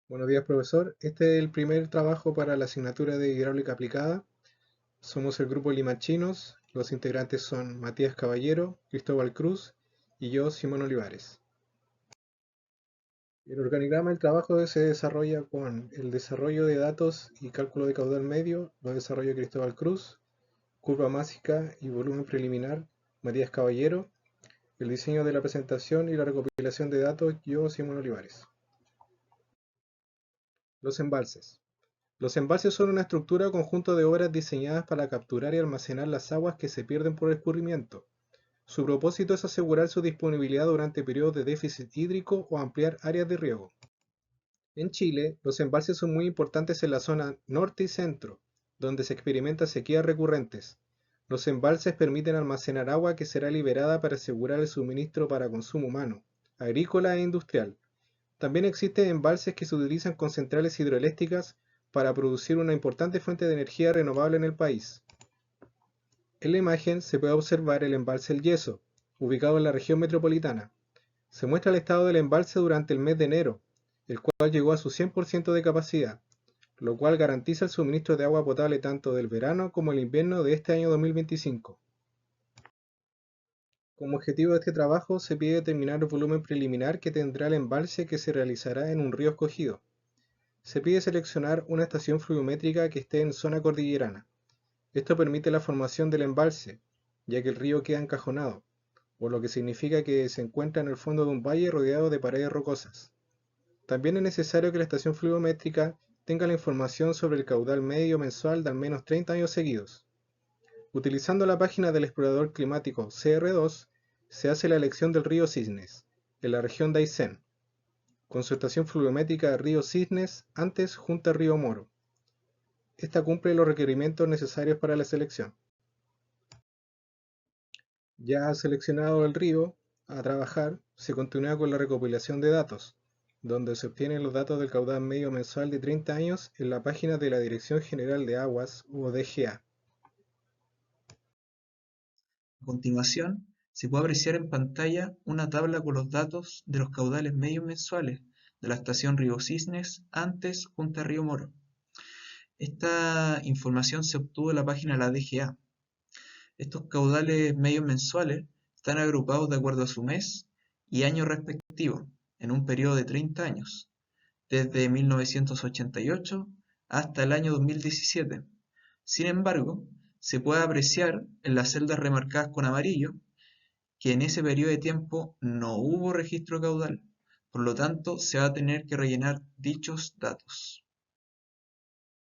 Buenos días, profesor. Este es el primer trabajo para la asignatura de hidráulica aplicada. Somos el grupo Limachinos. Los integrantes son Matías Caballero, Cristóbal Cruz y yo, Simón Olivares. El organigrama del trabajo se desarrolla con el desarrollo de datos y cálculo de caudal medio, lo desarrolla Cristóbal Cruz, curva másica y volumen preliminar, Matías Caballero, el diseño de la presentación y la recopilación de datos, yo, Simón Olivares. Los embalses. Los embalses son una estructura o conjunto de obras diseñadas para capturar y almacenar las aguas que se pierden por escurrimiento. Su propósito es asegurar su disponibilidad durante periodos de déficit hídrico o ampliar áreas de riego. En Chile, los embalses son muy importantes en la zona norte y centro, donde se experimentan sequías recurrentes. Los embalses permiten almacenar agua que será liberada para asegurar el suministro para consumo humano, agrícola e industrial. También existen embalses que se utilizan con centrales hidroeléctricas para producir una importante fuente de energía renovable en el país. En la imagen se puede observar el embalse El Yeso, ubicado en la región metropolitana. Se muestra el estado del embalse durante el mes de enero, el cual llegó a su 100% de capacidad, lo cual garantiza el suministro de agua potable tanto del verano como el invierno de este año 2025. Como objetivo de este trabajo se pide determinar el volumen preliminar que tendrá el embalse que se realizará en un río escogido. Se pide seleccionar una estación fluviométrica que esté en zona cordillerana. Esto permite la formación del embalse, ya que el río queda encajonado, por lo que significa que se encuentra en el fondo de un valle rodeado de paredes rocosas. También es necesario que la estación fluviométrica tenga la información sobre el caudal medio mensual de al menos 30 años seguidos. Utilizando la página del explorador climático CR2, se hace la elección del río Cisnes, en la región de Aysén. Con su estación fluviométrica río Cisnes, antes junto a río Moro. Esta cumple los requerimientos necesarios para la selección. Ya seleccionado el río a trabajar, se continúa con la recopilación de datos, donde se obtienen los datos del caudal medio mensual de 30 años en la página de la Dirección General de Aguas o DGA. A continuación, se puede apreciar en pantalla una tabla con los datos de los caudales medios mensuales de la estación Río Cisnes antes junto a Río Moro. Esta información se obtuvo en la página de la DGA. Estos caudales medios mensuales están agrupados de acuerdo a su mes y año respectivo, en un periodo de 30 años, desde 1988 hasta el año 2017. Sin embargo, se puede apreciar en las celdas remarcadas con amarillo que en ese periodo de tiempo no hubo registro caudal, por lo tanto se va a tener que rellenar dichos datos.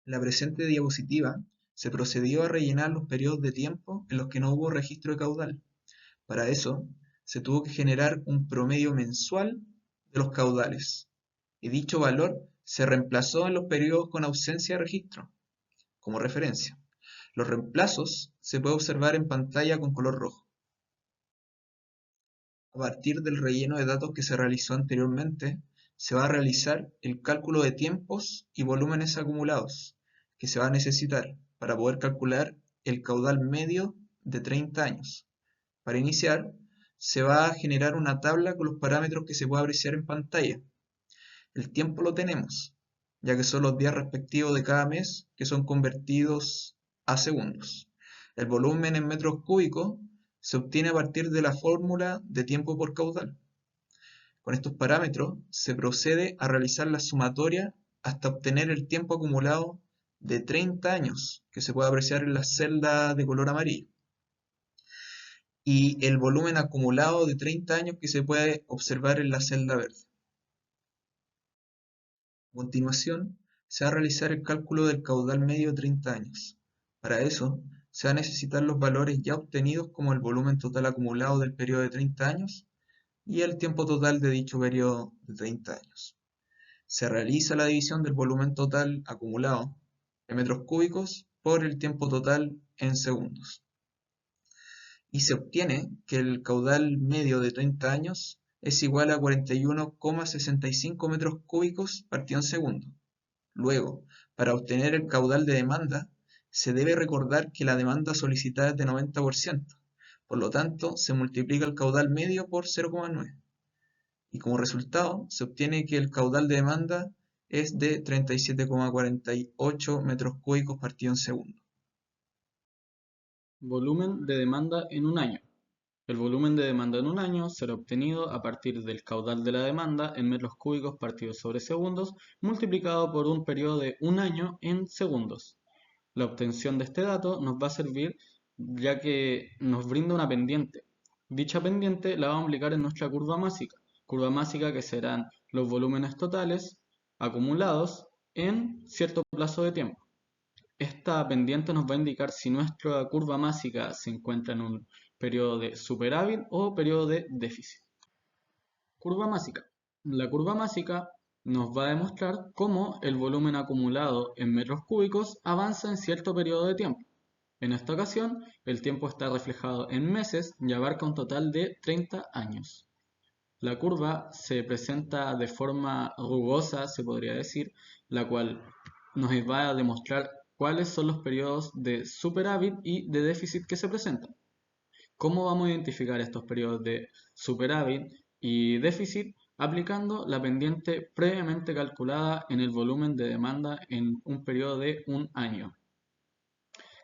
En la presente diapositiva se procedió a rellenar los periodos de tiempo en los que no hubo registro de caudal. Para eso, se tuvo que generar un promedio mensual de los caudales, y dicho valor se reemplazó en los periodos con ausencia de registro, como referencia. Los reemplazos se puede observar en pantalla con color rojo. A partir del relleno de datos que se realizó anteriormente, se va a realizar el cálculo de tiempos y volúmenes acumulados que se va a necesitar para poder calcular el caudal medio de 30 años. Para iniciar, se va a generar una tabla con los parámetros que se puede apreciar en pantalla. El tiempo lo tenemos, ya que son los días respectivos de cada mes que son convertidos a segundos. El volumen en metros cúbicos se obtiene a partir de la fórmula de tiempo por caudal. Con estos parámetros se procede a realizar la sumatoria hasta obtener el tiempo acumulado de 30 años, que se puede apreciar en la celda de color amarillo, y el volumen acumulado de 30 años que se puede observar en la celda verde. A continuación, se va a realizar el cálculo del caudal medio de 30 años. Para eso, se va a necesitar los valores ya obtenidos como el volumen total acumulado del periodo de 30 años y el tiempo total de dicho periodo de 30 años. Se realiza la división del volumen total acumulado en metros cúbicos por el tiempo total en segundos. Y se obtiene que el caudal medio de 30 años es igual a 41,65 metros cúbicos partido en segundo. Luego, para obtener el caudal de demanda, se debe recordar que la demanda solicitada es de 90%, por lo tanto, se multiplica el caudal medio por 0,9. Y como resultado, se obtiene que el caudal de demanda es de 37,48 metros cúbicos partido en segundo. Volumen de demanda en un año. El volumen de demanda en un año será obtenido a partir del caudal de la demanda en metros cúbicos partido sobre segundos multiplicado por un periodo de un año en segundos. La obtención de este dato nos va a servir ya que nos brinda una pendiente. Dicha pendiente la vamos a aplicar en nuestra curva másica que serán los volúmenes totales acumulados en cierto plazo de tiempo. Esta pendiente nos va a indicar si nuestra curva másica se encuentra en un periodo de superávit o periodo de déficit. Curva másica. La curva másica nos va a demostrar cómo el volumen acumulado en metros cúbicos avanza en cierto periodo de tiempo. En esta ocasión, el tiempo está reflejado en meses y abarca un total de 30 años. La curva se presenta de forma rugosa, se podría decir, la cual nos va a demostrar cuáles son los periodos de superávit y de déficit que se presentan. ¿Cómo vamos a identificar estos periodos de superávit y déficit? Aplicando la pendiente previamente calculada en el volumen de demanda en un periodo de un año.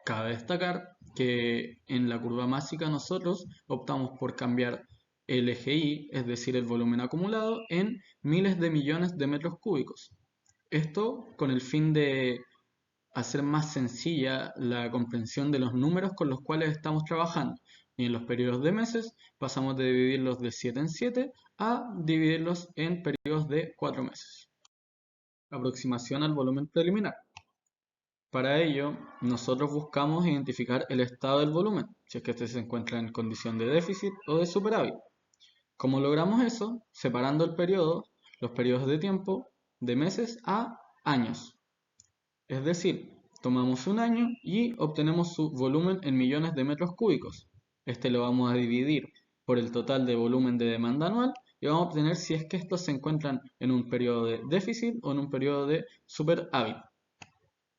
Cabe destacar que en la curva másica nosotros optamos por cambiar el eje Y, es decir, el volumen acumulado, en miles de millones de metros cúbicos. Esto con el fin de hacer más sencilla la comprensión de los números con los cuales estamos trabajando. Y en los periodos de meses pasamos de dividirlos de 7 en 7 a dividirlos en periodos de 4 meses. Aproximación al volumen preliminar. Para ello, nosotros buscamos identificar el estado del volumen, si es que este se encuentra en condición de déficit o de superávit. ¿Cómo logramos eso? Separando los periodos de tiempo, de meses a años. Es decir, tomamos un año y obtenemos su volumen en millones de metros cúbicos. Este lo vamos a dividir por el total de volumen de demanda anual y vamos a obtener si es que estos se encuentran en un periodo de déficit o en un periodo de superávit.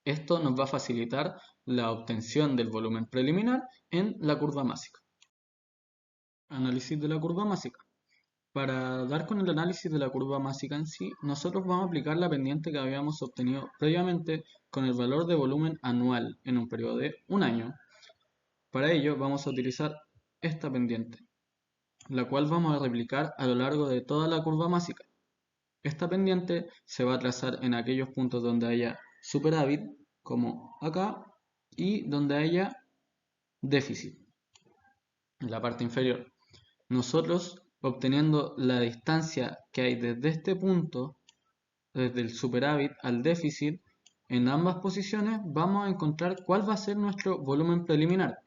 Esto nos va a facilitar la obtención del volumen preliminar en la curva másica. Análisis de la curva másica. Para dar con el análisis de la curva másica en sí, nosotros vamos a aplicar la pendiente que habíamos obtenido previamente con el valor de volumen anual en un periodo de un año. Para ello vamos a utilizar esta pendiente, la cual vamos a replicar a lo largo de toda la curva másica. Esta pendiente se va a trazar en aquellos puntos donde haya superávit, como acá, y donde haya déficit, en la parte inferior. Nosotros, obteniendo la distancia que hay desde este punto, desde el superávit al déficit, en ambas posiciones vamos a encontrar cuál va a ser nuestro volumen preliminar.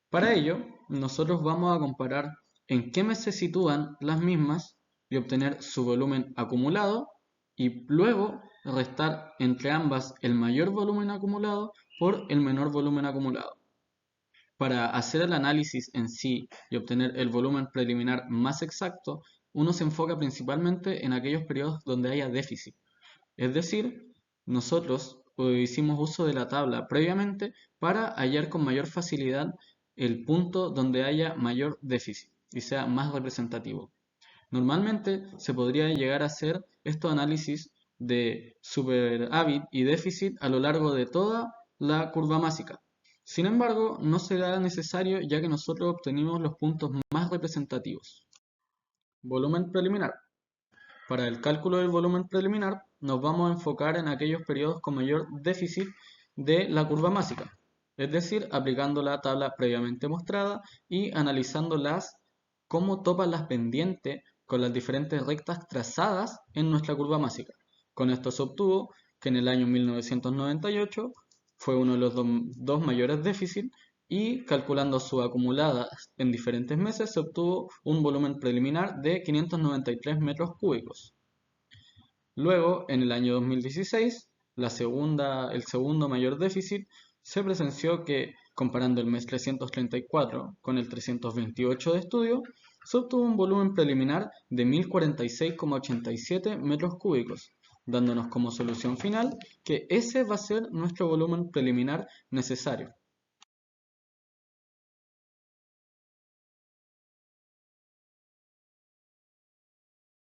Para ello, nosotros vamos a comparar en qué mes se sitúan las mismas y obtener su volumen acumulado y luego restar entre ambas el mayor volumen acumulado por el menor volumen acumulado. Para hacer el análisis en sí y obtener el volumen preliminar más exacto, uno se enfoca principalmente en aquellos periodos donde haya déficit. Es decir, nosotros hicimos uso de la tabla previamente para hallar con mayor facilidad el punto donde haya mayor déficit y sea más representativo. Normalmente se podría llegar a hacer estos análisis de superávit y déficit a lo largo de toda la curva másica. Sin embargo, no será necesario ya que nosotros obtenimos los puntos más representativos. Volumen preliminar. Para el cálculo del volumen preliminar nos vamos a enfocar en aquellos periodos con mayor déficit de la curva másica, es decir, aplicando la tabla previamente mostrada y analizándolas cómo topan las pendientes con las diferentes rectas trazadas en nuestra curva másica. Con esto se obtuvo que en el año 1998 fue uno de los dos mayores déficits y calculando su acumulada en diferentes meses se obtuvo un volumen preliminar de 593 metros cúbicos. Luego, en el año 2016, el segundo mayor déficit, se presenció que, comparando el mes 334 con el 328 de estudio, se obtuvo un volumen preliminar de 1046,87 metros cúbicos, dándonos como solución final que ese va a ser nuestro volumen preliminar necesario.